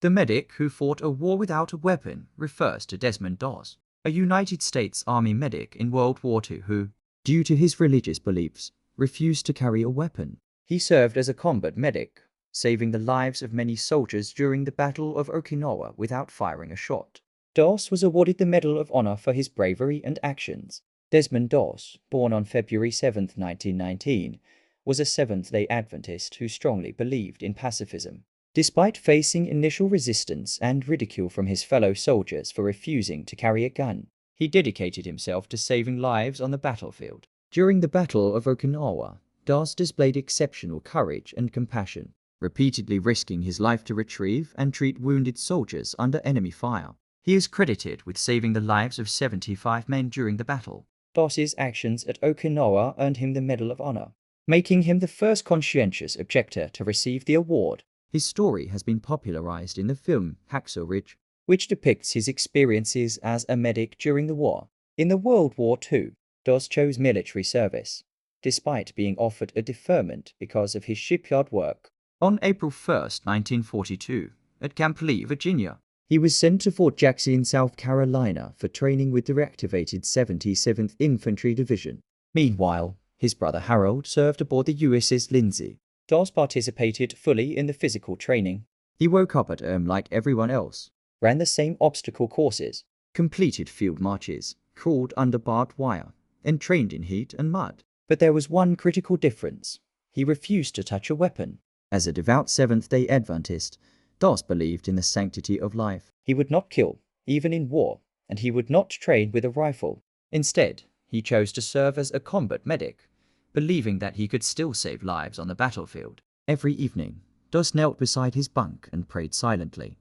The medic who fought a war without a weapon refers to Desmond Doss, a United States Army medic in World War II who, due to his religious beliefs, refused to carry a weapon. He served as a combat medic, saving the lives of many soldiers during the Battle of Okinawa without firing a shot. Doss was awarded the Medal of Honor for his bravery and actions. Desmond Doss, born on February 7, 1919, was a Seventh-day Adventist who strongly believed in pacifism. Despite facing initial resistance and ridicule from his fellow soldiers for refusing to carry a gun, he dedicated himself to saving lives on the battlefield. During the Battle of Okinawa, Doss displayed exceptional courage and compassion, repeatedly risking his life to retrieve and treat wounded soldiers under enemy fire. He is credited with saving the lives of 75 men during the battle. Doss's actions at Okinawa earned him the Medal of Honor, making him the first conscientious objector to receive the award. His story has been popularized in the film Hacksaw Ridge, which depicts his experiences as a medic during the war. In the World War II, Doss chose military service, despite being offered a deferment because of his shipyard work. On April 1, 1942, at Camp Lee, Virginia, he was sent to Fort Jackson, South Carolina for training with the reactivated 77th Infantry Division. Meanwhile, his brother Harold served aboard the USS Lindsay. Doss participated fully in the physical training. He woke up at like everyone else, ran the same obstacle courses, completed field marches, crawled under barbed wire, and trained in heat and mud. But there was one critical difference. He refused to touch a weapon. As a devout Seventh-day Adventist, Doss believed in the sanctity of life. He would not kill, even in war, and he would not train with a rifle. Instead, he chose to serve as a combat medic, believing that he could still save lives on the battlefield. Every evening, Doss knelt beside his bunk and prayed silently,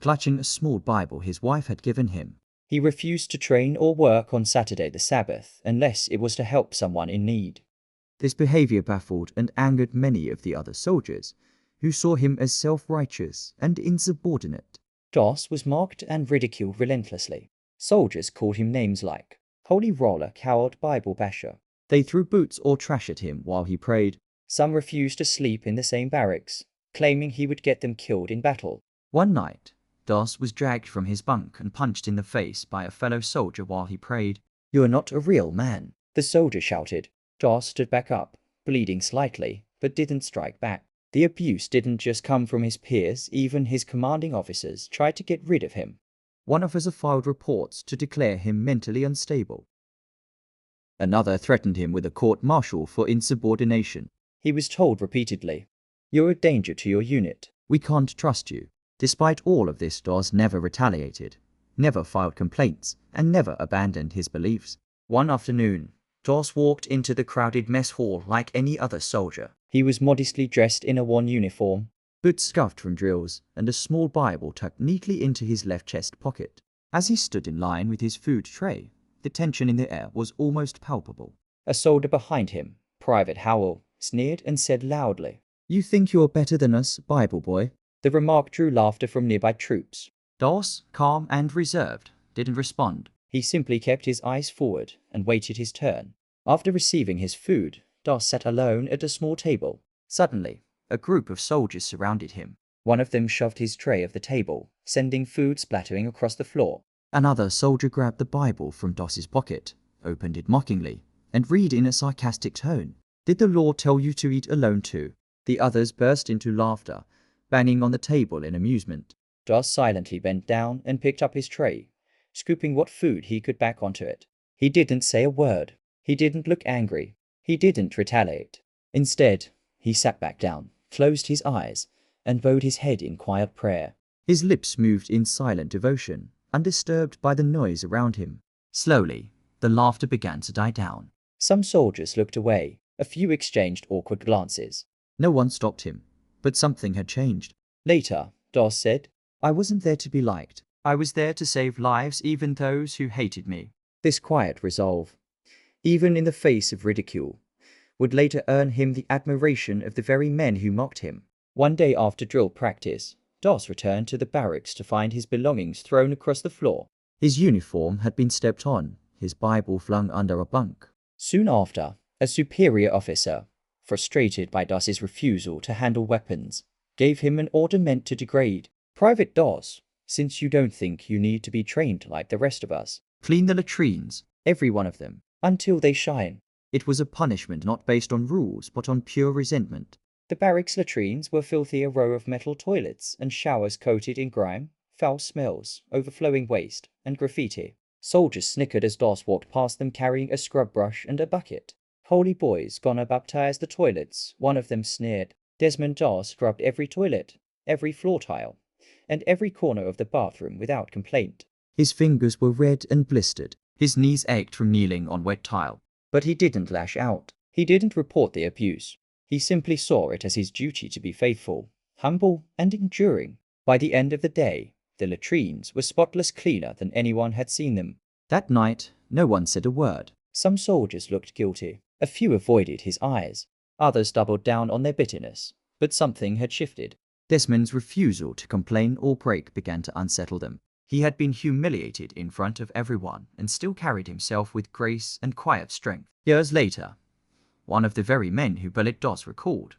clutching a small Bible his wife had given him. He refused to train or work on Saturday the Sabbath unless it was to help someone in need. This behavior baffled and angered many of the other soldiers, who saw him as self-righteous and insubordinate. Doss was mocked and ridiculed relentlessly. Soldiers called him names like Holy Roller, Coward, Bible Basher. They threw boots or trash at him while he prayed. Some refused to sleep in the same barracks, claiming he would get them killed in battle. One night, Doss was dragged from his bunk and punched in the face by a fellow soldier while he prayed. "You are not a real man," the soldier shouted. Doss stood back up, bleeding slightly, but didn't strike back. The abuse didn't just come from his peers, even his commanding officers tried to get rid of him. One officer filed reports to declare him mentally unstable. Another threatened him with a court-martial for insubordination. He was told repeatedly, "You're a danger to your unit. We can't trust you." Despite all of this, Doss never retaliated, never filed complaints, and never abandoned his beliefs. One afternoon, Doss walked into the crowded mess hall like any other soldier. He was modestly dressed in a worn uniform, boots scuffed from drills, and a small Bible tucked neatly into his left chest pocket. As he stood in line with his food tray, the tension in the air was almost palpable. A soldier behind him, Private Howell, sneered and said loudly, "You think you're better than us, Bible boy?" The remark drew laughter from nearby troops. Doss, calm and reserved, didn't respond. He simply kept his eyes forward and waited his turn. After receiving his food, Doss sat alone at a small table. Suddenly, a group of soldiers surrounded him. One of them shoved his tray off the table, sending food splattering across the floor. Another soldier grabbed the Bible from Doss's pocket, opened it mockingly, and read in a sarcastic tone, "Did the Lord tell you to eat alone too?" The others burst into laughter, banging on the table in amusement. Doss silently bent down and picked up his tray, scooping what food he could back onto it. He didn't say a word. He didn't look angry. He didn't retaliate. Instead, he sat back down, closed his eyes, and bowed his head in quiet prayer. His lips moved in silent devotion, undisturbed by the noise around him. Slowly, the laughter began to die down. Some soldiers looked away. A few exchanged awkward glances. No one stopped him, but something had changed. Later, Doss said, "I wasn't there to be liked. I was there to save lives, even those who hated me." This quiet resolve, even in the face of ridicule, would later earn him the admiration of the very men who mocked him. One day after drill practice, Doss returned to the barracks to find his belongings thrown across the floor. His uniform had been stepped on, his Bible flung under a bunk. Soon after, a superior officer, frustrated by Doss's refusal to handle weapons, gave him an order meant to degrade Private Doss, since you don't think you need to be trained like the rest of us, clean the latrines, every one of them, until they shine. It was a punishment not based on rules but on pure resentment. The barracks latrines were filthy, a row of metal toilets and showers coated in grime, foul smells, overflowing waste, and graffiti. Soldiers snickered as Doss walked past them carrying a scrub brush and a bucket. Holy boys gonna baptize the toilets, one of them sneered. Desmond Doss scrubbed every toilet, every floor tile, and every corner of the bathroom without complaint. His fingers were red and blistered. His knees ached from kneeling on wet tile. But he didn't lash out. He didn't report the abuse. He simply saw it as his duty to be faithful, humble, and enduring. By the end of the day, the latrines were spotless, cleaner than anyone had seen them. That night, no one said a word. Some soldiers looked guilty. A few avoided his eyes. Others doubled down on their bitterness. But something had shifted. Desmond's refusal to complain or break began to unsettle them. He had been humiliated in front of everyone and still carried himself with grace and quiet strength. Years later, one of the very men who bullied Doss recalled,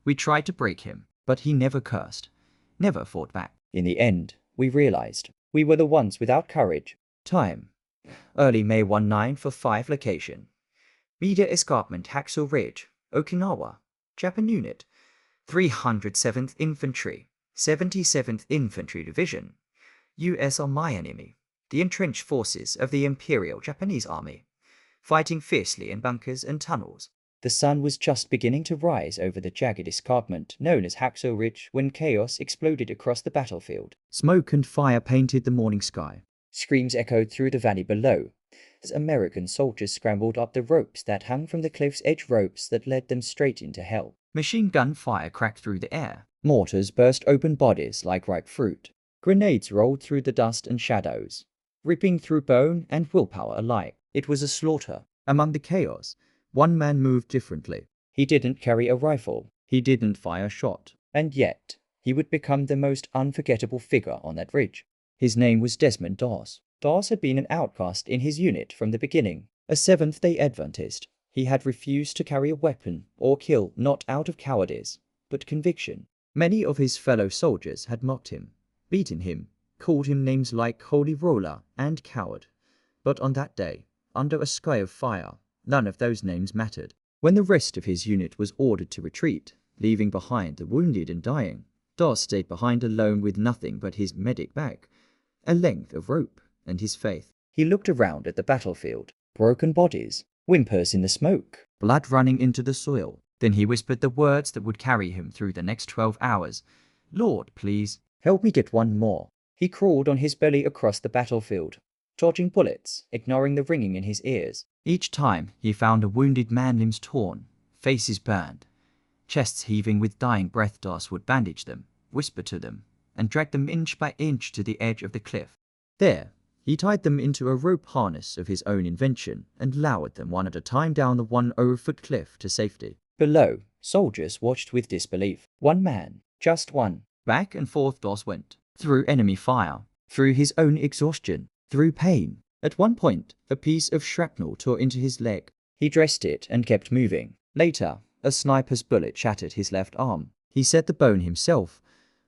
"We tried to break him, but he never cursed, never fought back. In the end, we realized we were the ones without courage." Time: early May 1945. Location: Media Escarpment, Hacksaw Ridge, Okinawa. Japan Unit: 307th Infantry, 77th Infantry Division. U.S. Army. Enemy: the entrenched forces of the Imperial Japanese Army, fighting fiercely in bunkers and tunnels. The sun was just beginning to rise over the jagged escarpment known as Hacksaw Ridge when chaos exploded across the battlefield. Smoke and fire painted the morning sky. Screams echoed through the valley below as American soldiers scrambled up the ropes that hung from the cliff's edge, ropes that led them straight into hell. Machine gun fire cracked through the air. Mortars burst open bodies like ripe fruit. Grenades rolled through the dust and shadows, ripping through bone and willpower alike. It was a slaughter. Among the chaos, one man moved differently. He didn't carry a rifle. He didn't fire a shot. And yet, he would become the most unforgettable figure on that ridge. His name was Desmond Doss. Doss had been an outcast in his unit from the beginning. A Seventh-day Adventist, he had refused to carry a weapon or kill, not out of cowardice, but conviction. Many of his fellow soldiers had mocked him, beaten him, called him names like holy roller and coward. But on that day, under a sky of fire, none of those names mattered. When the rest of his unit was ordered to retreat, leaving behind the wounded and dying, Doss stayed behind alone with nothing but his medic bag, a length of rope, and his faith. He looked around at the battlefield, broken bodies, whimpers in the smoke, blood running into the soil. Then he whispered the words that would carry him through the next 12 hours. "Lord, please, help me get one more." He crawled on his belly across the battlefield, dodging bullets, ignoring the ringing in his ears. Each time he found a wounded man, limbs torn, faces burned, chests heaving with dying breath. Doss would bandage them, whisper to them, and drag them inch by inch to the edge of the cliff. There, he tied them into a rope harness of his own invention and lowered them one at a time down the 1-foot cliff to safety. Below, soldiers watched with disbelief. One man, just one. Back and forth Doss went, through enemy fire, through his own exhaustion, through pain. At one point, a piece of shrapnel tore into his leg. He dressed it and kept moving. Later, a sniper's bullet shattered his left arm. He set the bone himself,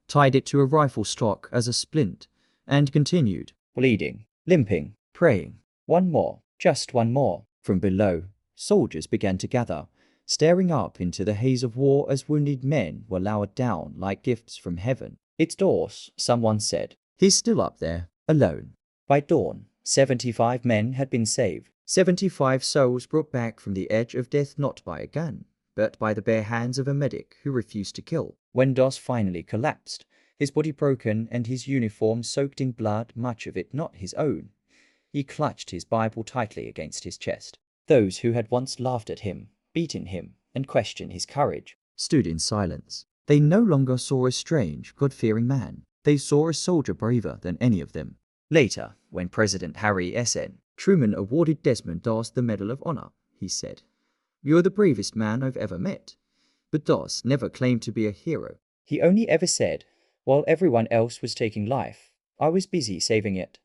tied it to a rifle stock as a splint, and continued, bleeding, limping, praying. One more, just one more. From below, soldiers began to gather, staring up into the haze of war as wounded men were lowered down like gifts from heaven. "It's Doss," someone said. "He's still up there, alone." By dawn, 75 men had been saved. 75 souls brought back from the edge of death, not by a gun, but by the bare hands of a medic who refused to kill. When Doss finally collapsed, his body broken and his uniform soaked in blood, much of it not his own, he clutched his Bible tightly against his chest. Those who had once laughed at him, beaten him, and questioned his courage stood in silence. They no longer saw a strange, God-fearing man. They saw a soldier braver than any of them. Later, when President Harry S.N. Truman awarded Desmond Doss the Medal of Honor, he said, "You're the bravest man I've ever met." But Doss never claimed to be a hero. He only ever said, "While everyone else was taking life, I was busy saving it."